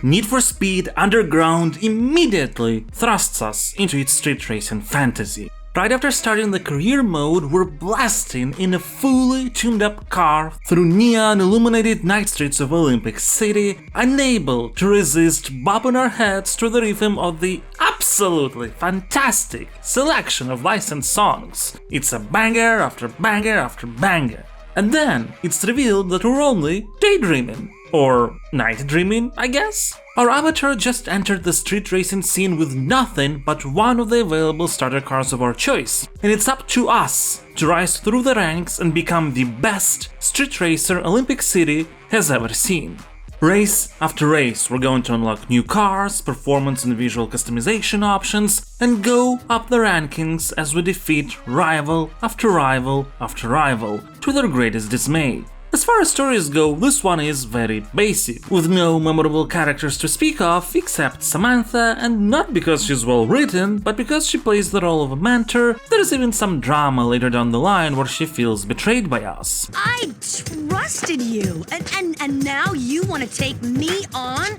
Need for Speed Underground immediately thrusts us into its street racing fantasy. Right after starting the career mode, we're blasting in a fully tuned up car through neon illuminated night streets of Olympic City, unable to resist bobbing our heads to the rhythm of the absolutely fantastic selection of licensed songs. It's a banger after banger after banger. And then it's revealed that we're only daydreaming. Or night dreaming, I guess? Our avatar just entered the street racing scene with nothing but one of the available starter cars of our choice, and it's up to us to rise through the ranks and become the best street racer Olympic City has ever seen. Race after race, we're going to unlock new cars, performance and visual customization options, and go up the rankings as we defeat rival after rival after rival, to their greatest dismay. As far as stories go, this one is very basic, with no memorable characters to speak of except Samantha, and not because she's well written, but because she plays the role of a mentor. There's even some drama later down the line where she feels betrayed by us. I trusted you, and now you want to take me on?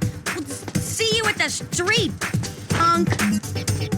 See you at the street, punk!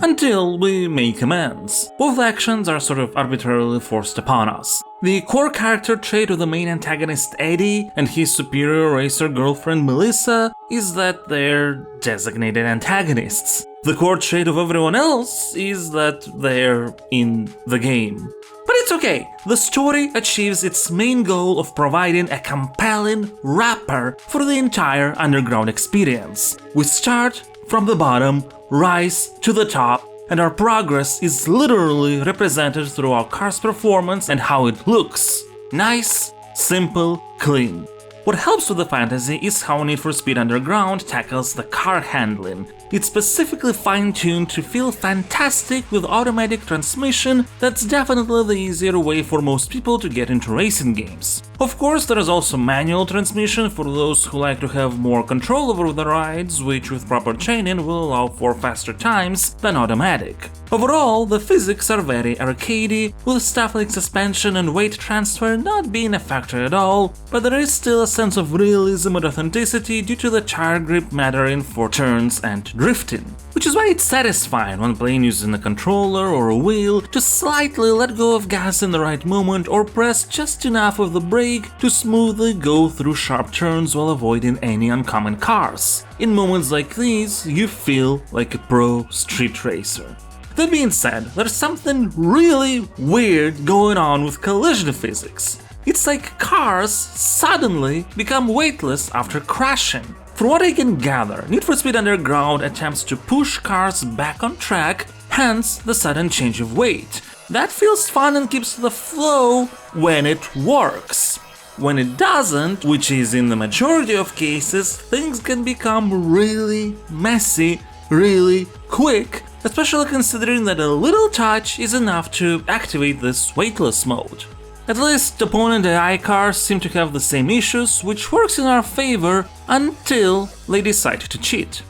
Until we make amends. Both actions are sort of arbitrarily forced upon us. The core character trait of the main antagonist Eddie and his superior racer girlfriend Melissa is that they're designated antagonists. The core trait of everyone else is that they're in the game. But it's okay, the story achieves its main goal of providing a compelling wrapper for the entire underground experience. We start from the bottom, rise to the top, and our progress is literally represented through our car's performance and how it looks. Nice, simple, clean. What helps with the fantasy is how Need for Speed Underground tackles the car handling. It's specifically fine-tuned to feel fantastic with automatic transmission. That's definitely the easier way for most people to get into racing games. Of course, there is also manual transmission for those who like to have more control over the rides, which with proper training will allow for faster times than automatic. Overall, the physics are very arcadey, with stuff like suspension and weight transfer not being a factor at all, but there is still a sense of realism and authenticity due to the tire grip mattering for turns and drifting. Which is why it's satisfying when playing using a controller or a wheel to slightly let go of gas in the right moment or press just enough of the brake to smoothly go through sharp turns while avoiding any oncoming cars. In moments like these, you feel like a pro street racer. That being said, there's something really weird going on with collision physics. It's like cars suddenly become weightless after crashing. From what I can gather, Need for Speed Underground attempts to push cars back on track, hence the sudden change of weight. That feels fun and keeps the flow when it works. When it doesn't, which is in the majority of cases, things can become really messy, really quick, especially considering that a little touch is enough to activate this weightless mode. At least opponent AI cars seem to have the same issues, which works in our favor until they decide to cheat.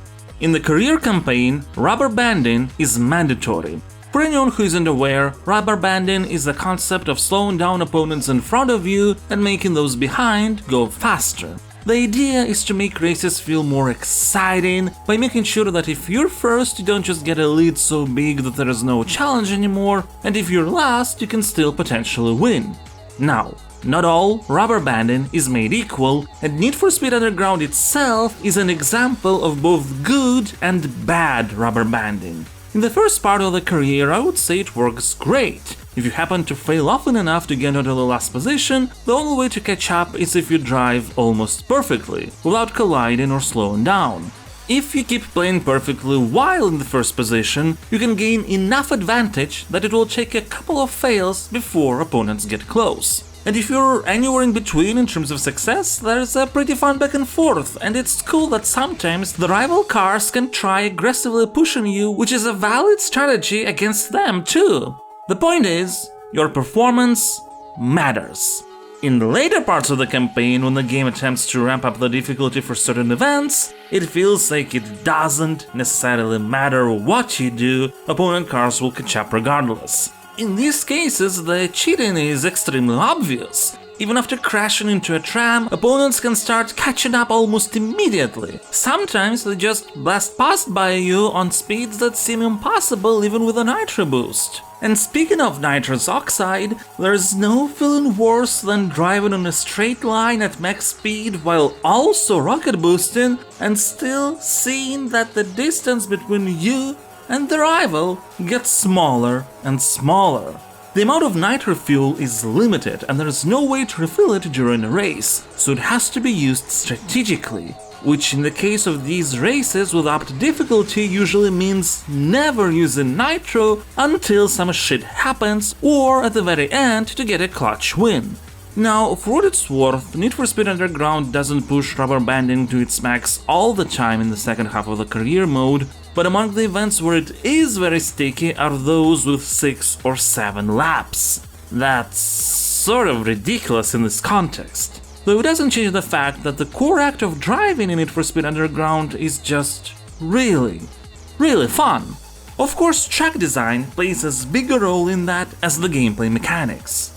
In the career campaign, rubber banding is mandatory. For anyone who isn't aware, rubber banding is the concept of slowing down opponents in front of you and making those behind go faster. The idea is to make races feel more exciting by making sure that if you're first, you don't just get a lead so big that there is no challenge anymore, and if you're last, you can still potentially win. Now, not all rubber banding is made equal, and Need for Speed Underground itself is an example of both good and bad rubber banding. In the first part of the career, I would say it works great. If you happen to fail often enough to get into the last position, the only way to catch up is if you drive almost perfectly, without colliding or slowing down. If you keep playing perfectly while in the first position, you can gain enough advantage that it will take a couple of fails before opponents get close. And if you're anywhere in between in terms of success, there's a pretty fun back and forth, and it's cool that sometimes the rival cars can try aggressively pushing you, which is a valid strategy against them too. The point is, your performance matters. In the later parts of the campaign, when the game attempts to ramp up the difficulty for certain events, it feels like it doesn't necessarily matter what you do, opponent cars will catch up regardless. In these cases, the cheating is extremely obvious. Even after crashing into a tram, opponents can start catching up almost immediately. Sometimes they just blast past by you on speeds that seem impossible even with a nitro boost. And speaking of nitrous oxide, there's no feeling worse than driving on a straight line at max speed while also rocket boosting and still seeing that the distance between you and the rival gets smaller and smaller. The amount of nitro fuel is limited and there is no way to refill it during a race, so it has to be used strategically, which in the case of these races with up to difficulty usually means never using nitro until some shit happens or at the very end to get a clutch win. Now, for what it's worth, Need for Speed Underground doesn't push rubber banding to its max all the time in the second half of the career mode, but among the events where it is very sticky are those with 6 or 7 laps. That's sort of ridiculous in this context. Though it doesn't change the fact that the core act of driving in Need for Speed Underground is just really fun. Of course, track design plays as big a role in that as the gameplay mechanics.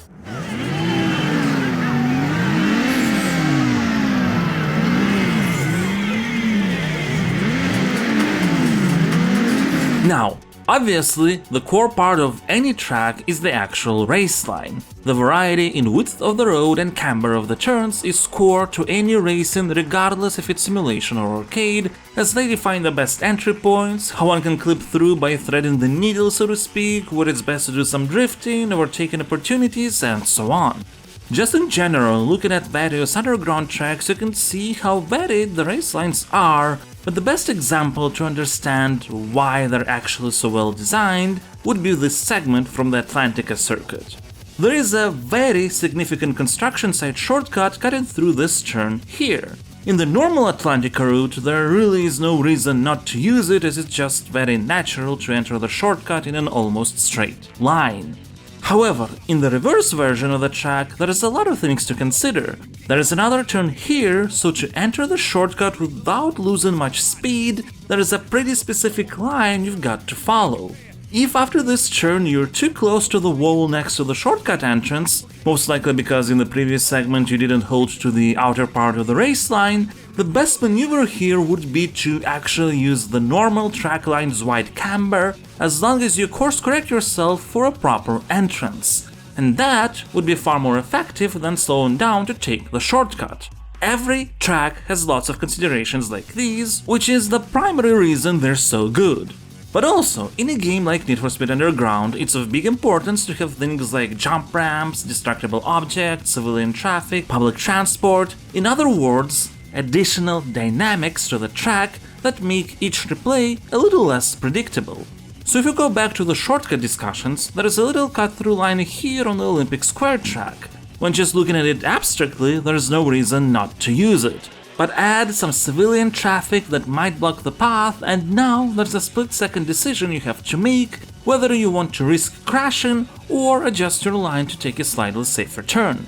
Now, obviously, the core part of any track is the actual race line. The variety in width of the road and camber of the turns is core to any racing regardless if it's simulation or arcade, as they define the best entry points, how one can clip through by threading the needle so to speak, where it's best to do some drifting, overtaking opportunities, and so on. Just in general, looking at various underground tracks, you can see how varied the race lines are, but the best example to understand why they're actually so well designed would be this segment from the Atlantica circuit. There is a very significant construction site shortcut cutting through this turn here. In the normal Atlantica route, there really is no reason not to use it, as it's just very natural to enter the shortcut in an almost straight line. However, in the reverse version of the track, there is a lot of things to consider. There is another turn here, so to enter the shortcut without losing much speed, there is a pretty specific line you've got to follow. If after this turn you're too close to the wall next to the shortcut entrance, most likely because in the previous segment you didn't hold to the outer part of the race line, the best maneuver here would be to actually use the normal track line's wide camber, as long as you course correct yourself for a proper entrance. And that would be far more effective than slowing down to take the shortcut. Every track has lots of considerations like these, which is the primary reason they're so good. But also, in a game like Need for Speed Underground, it's of big importance to have things like jump ramps, destructible objects, civilian traffic, public transport, in other words, additional dynamics to the track that make each replay a little less predictable. So if you go back to the shortcut discussions, there is a little cut-through line here on the Olympic Square track. When just looking at it abstractly, there is no reason not to use it. But add some civilian traffic that might block the path, and now there's a split-second decision you have to make whether you want to risk crashing or adjust your line to take a slightly safer turn.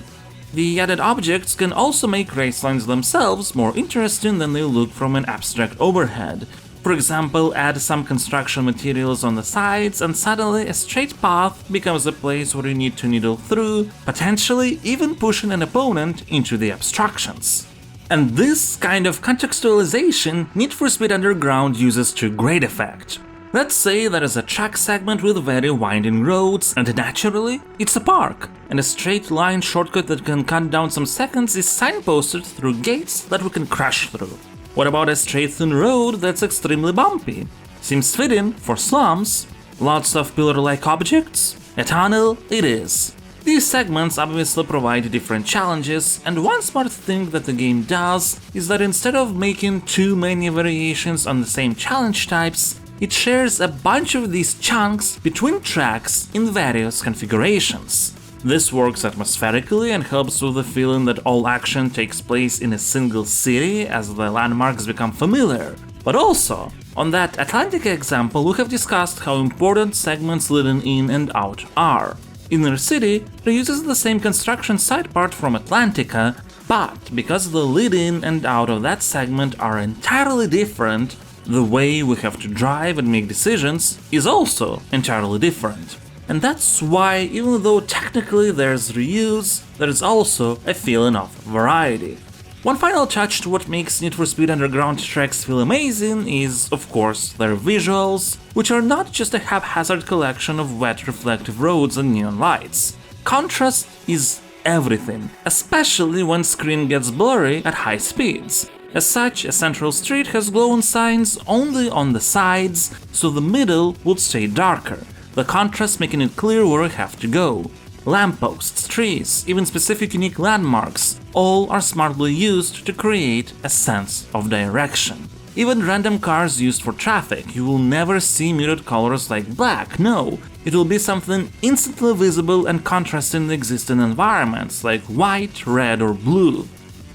The added objects can also make race lines themselves more interesting than they look from an abstract overhead. For example, add some construction materials on the sides and suddenly a straight path becomes a place where you need to needle through, potentially even pushing an opponent into the obstructions. And this kind of contextualization Need for Speed Underground uses to great effect. Let's say there is a track segment with very winding roads, and naturally, it's a park, and a straight line shortcut that can cut down some seconds is signposted through gates that we can crash through. What about a straight thin road that's extremely bumpy? Seems fitting for slums. Lots of pillar-like objects? A tunnel it is. These segments obviously provide different challenges, and one smart thing that the game does is that instead of making too many variations on the same challenge types, it shares a bunch of these chunks between tracks in various configurations. This works atmospherically and helps with the feeling that all action takes place in a single city as the landmarks become familiar. But also, on that Atlantica example, we have discussed how important segments leading in and out are. Inner City reuses the same construction side part from Atlantica, but because the lead-in and out of that segment are entirely different, the way we have to drive and make decisions is also entirely different. And that's why, even though technically there's reuse, there's also a feeling of variety. One final touch to what makes Need for Speed Underground tracks feel amazing is, of course, their visuals, which are not just a haphazard collection of wet reflective roads and neon lights. Contrast is everything, especially when screen gets blurry at high speeds. As such, a central street has glowing signs only on the sides, so the middle would stay darker, the contrast making it clear where we have to go. Lampposts, trees, even specific unique landmarks, all are smartly used to create a sense of direction. Even random cars used for traffic, you will never see muted colors like black, no, it will be something instantly visible and contrasting the existing environments like white, red or blue.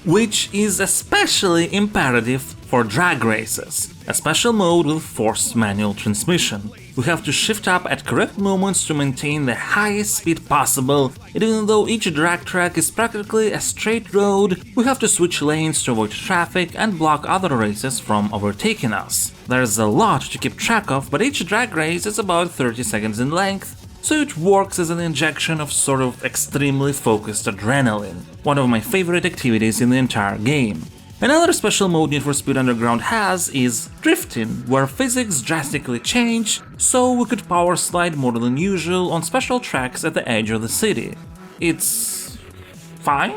Which is especially imperative for drag races, a special mode with forced manual transmission. We have to shift up at correct moments to maintain the highest speed possible, and even though each drag track is practically a straight road, we have to switch lanes to avoid traffic and block other races from overtaking us. There's a lot to keep track of, but each drag race is about 30 seconds in length, so it works as an injection of sort of extremely focused adrenaline, one of my favorite activities in the entire game. Another special mode Need for Speed Underground has is drifting, where physics drastically change, so we could power slide more than usual on special tracks at the edge of the city. It's fine?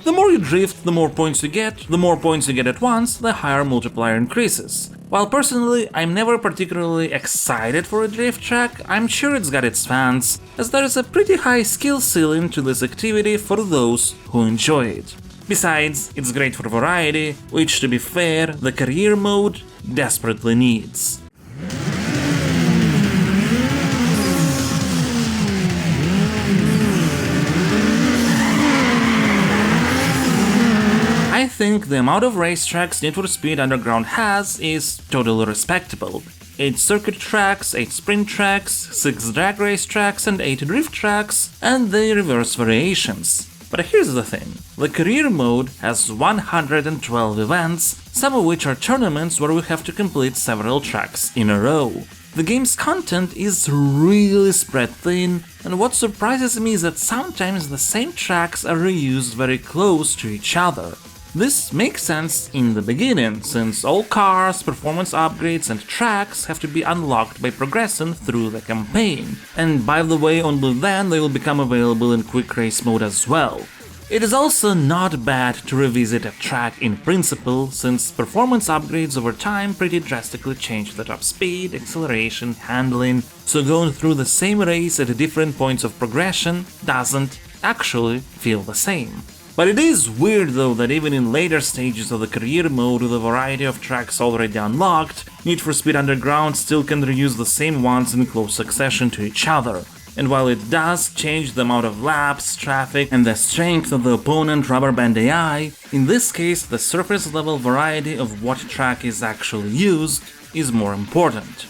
The more you drift, the more points you get at once, the higher multiplier increases. While personally I'm never particularly excited for a drift track, I'm sure it's got its fans, as there is a pretty high skill ceiling to this activity for those who enjoy it. Besides, it's great for variety, which, to be fair, the career mode desperately needs. I think the amount of racetracks Need for Speed Underground has is totally respectable. 8 circuit tracks, 8 sprint tracks, 6 drag race tracks and 8 drift tracks, and the reverse variations. But here's the thing, the career mode has 112 events, some of which are tournaments where we have to complete several tracks in a row. The game's content is really spread thin, and what surprises me is that sometimes the same tracks are reused very close to each other. This makes sense in the beginning, since all cars, performance upgrades and tracks have to be unlocked by progressing through the campaign, and by the way, only then they will become available in quick race mode as well. It is also not bad to revisit a track in principle, since performance upgrades over time pretty drastically change the top speed, acceleration, handling, so going through the same race at different points of progression doesn't actually feel the same. But it is weird though that even in later stages of the career mode with a variety of tracks already unlocked, Need for Speed Underground still can reuse the same ones in close succession to each other. And while it does change the amount of laps, traffic, and the strength of the opponent rubber band AI, in this case the surface level variety of what track is actually used is more important.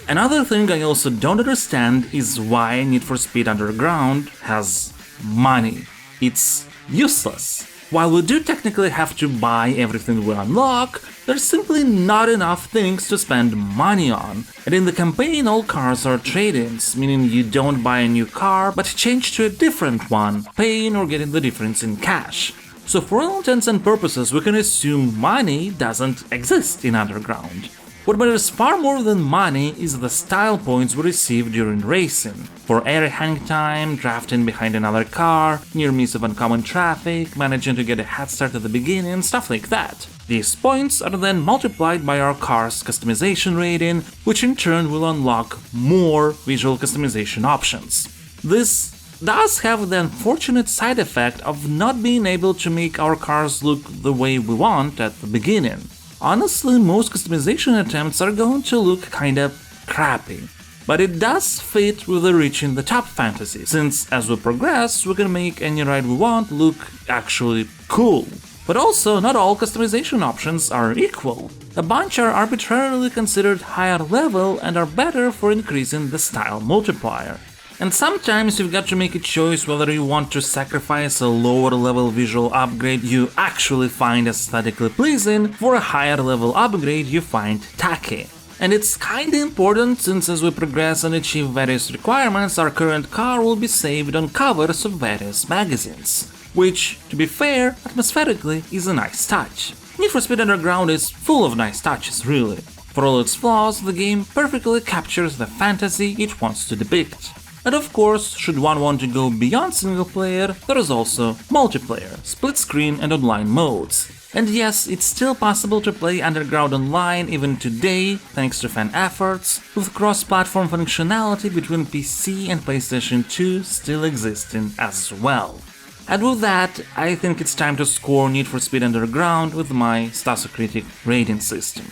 Another thing I also don't understand is why Need for Speed Underground has money. It's useless. While we do technically have to buy everything we unlock, there's simply not enough things to spend money on. And in the campaign all cars are trade-ins, meaning you don't buy a new car but change to a different one, paying or getting the difference in cash. So for all intents and purposes we can assume money doesn't exist in Underground. What matters far more than money is the style points we receive during racing, for air hang time, drafting behind another car, near miss of uncommon traffic, managing to get a head start at the beginning, stuff like that. These points are then multiplied by our car's customization rating, which in turn will unlock more visual customization options. This does have the unfortunate side effect of not being able to make our cars look the way we want at the beginning. Honestly, most customization attempts are going to look kinda crappy, but it does fit with the reaching the top fantasy, since as we progress we can make any ride we want look actually cool. But also, not all customization options are equal. A bunch are arbitrarily considered higher level and are better for increasing the style multiplier. And sometimes you've got to make a choice whether you want to sacrifice a lower level visual upgrade you actually find aesthetically pleasing for a higher level upgrade you find tacky. And it's kinda important since as we progress and achieve various requirements, our current car will be saved on covers of various magazines. Which, to be fair, atmospherically is a nice touch. Need for Speed Underground is full of nice touches, really. For all its flaws, the game perfectly captures the fantasy it wants to depict. And of course, should one want to go beyond single player, there is also multiplayer, split screen and online modes. And yes, it's still possible to play Underground online even today, thanks to fan efforts, with cross-platform functionality between PC and PlayStation 2 still existing as well. And with that, I think it's time to score Need for Speed Underground with my Stasocritic rating system.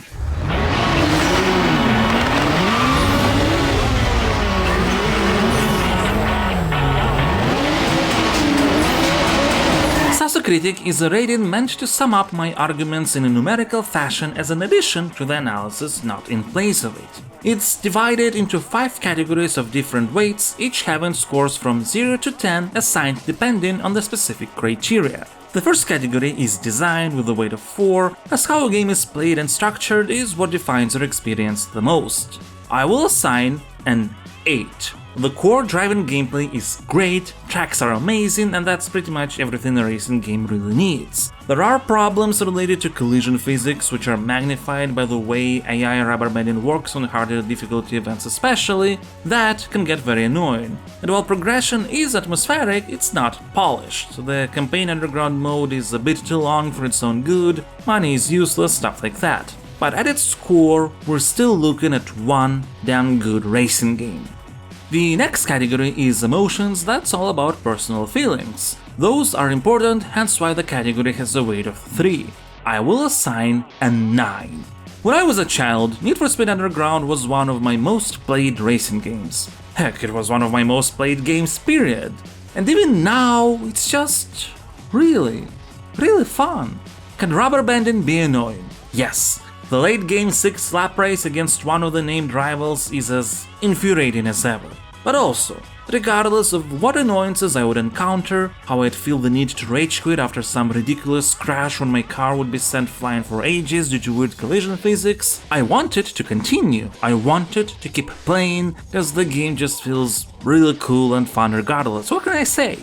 Stasocritic is a rating meant to sum up my arguments in a numerical fashion as an addition to the analysis, not in place of it. It's divided into 5 categories of different weights, each having scores from 0 to 10 assigned depending on the specific criteria. The first category is design with a weight of 4, as how a game is played and structured is what defines your experience the most. I will assign an 8. The core driving gameplay is great, tracks are amazing, and that's pretty much everything a racing game really needs. There are problems related to collision physics, which are magnified by the way AI rubber banding works on harder difficulty events especially, that can get very annoying. And while progression is atmospheric, it's not polished. The campaign underground mode is a bit too long for its own good, money is useless, stuff like that. But at its core, we're still looking at one damn good racing game. The next category is emotions, that's all about personal feelings. Those are important, hence why the category has a weight of 3. I will assign a 9. When I was a child, Need for Speed Underground was one of my most played racing games. Heck, it was one of my most played games, period. And even now, it's just really fun. Can rubber banding be annoying? Yes. The late game 6 lap race against one of the named rivals is as infuriating as ever. But also, regardless of what annoyances I would encounter, how I'd feel the need to rage quit after some ridiculous crash when my car would be sent flying for ages due to weird collision physics, I wanted to continue. I wanted to keep playing, because the game just feels really cool and fun regardless. What can I say?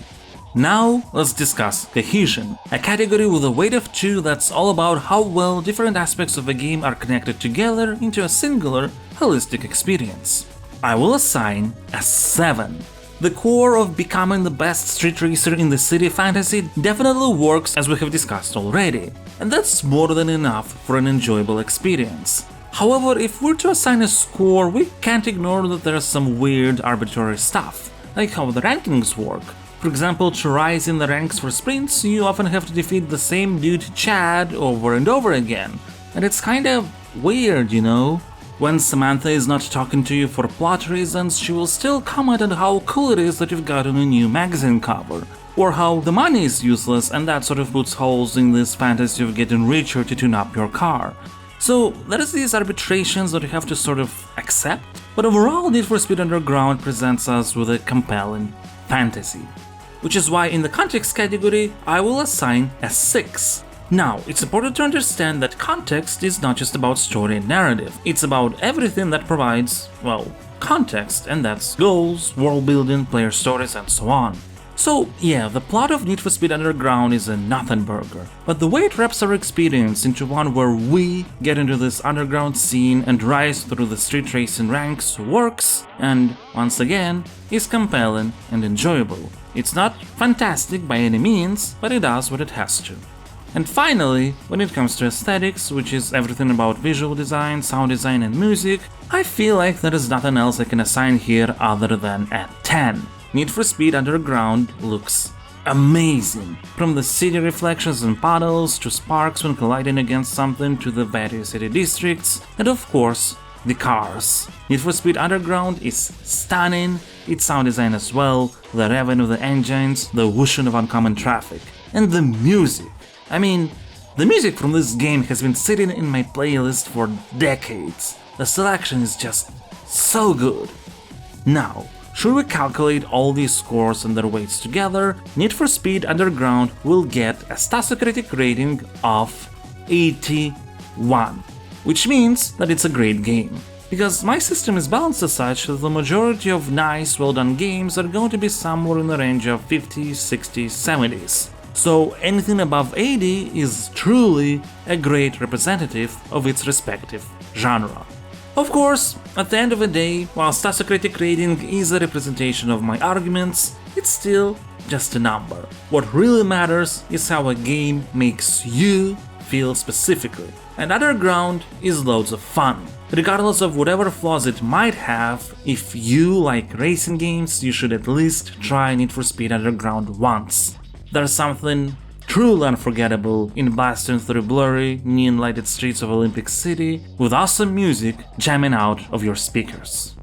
Now, let's discuss cohesion, a category with a weight of 2 that's all about how well different aspects of a game are connected together into a singular, holistic experience. I will assign a 7. The core of becoming the best street racer in the city fantasy definitely works, as we have discussed already, and that's more than enough for an enjoyable experience. However, if we're to assign a score, we can't ignore that there's some weird arbitrary stuff, like how the rankings work. For example, to rise in the ranks for sprints, you often have to defeat the same dude Chad over and over again, and it's kind of weird, you know? When Samantha is not talking to you for plot reasons, she will still comment on how cool it is that you've gotten a new magazine cover, or how the money is useless and that sort of puts holes in this fantasy of getting richer to tune up your car. So there's these arbitrations that you have to sort of accept, but overall Need for Speed Underground presents us with a compelling fantasy. Which is why in the context category, I will assign a 6. Now, it's important to understand that context is not just about story and narrative, it's about everything that provides, well, context, and that's goals, world building, player stories, and so on. So yeah, the plot of Need for Speed Underground is a nothing burger, but the way it wraps our experience into one where we get into this underground scene and rise through the street racing ranks works, and, once again, is compelling and enjoyable. It's not fantastic by any means, but it does what it has to. And finally, when it comes to aesthetics, which is everything about visual design, sound design and music, I feel like there is nothing else I can assign here other than a 10. Need for Speed Underground looks amazing. From the city reflections and puddles, to sparks when colliding against something, to the various city districts, and of course, the cars. Need for Speed Underground is stunning, its sound design as well, the revving of the engines, the whooshing of oncoming traffic, and the music. I mean, the music from this game has been sitting in my playlist for decades. The selection is just so good. Now, should we calculate all these scores and their weights together, Need for Speed Underground will get a Stasocritic rating of 81, which means that it's a great game. because my system is balanced as such that the majority of nice, well-done games are going to be somewhere in the range of 50s, 60s, 70s. So anything above 80 is truly a great representative of its respective genre. Of course, at the end of the day, while Stasocritic Rating is a representation of my arguments, it's still just a number. What really matters is how a game makes you feel specifically, and Underground is loads of fun. Regardless of whatever flaws it might have, if you like racing games, you should at least try Need for Speed Underground once. There's something truly unforgettable in blasting through blurry, neon-lighted streets of Olympic City with awesome music jamming out of your speakers.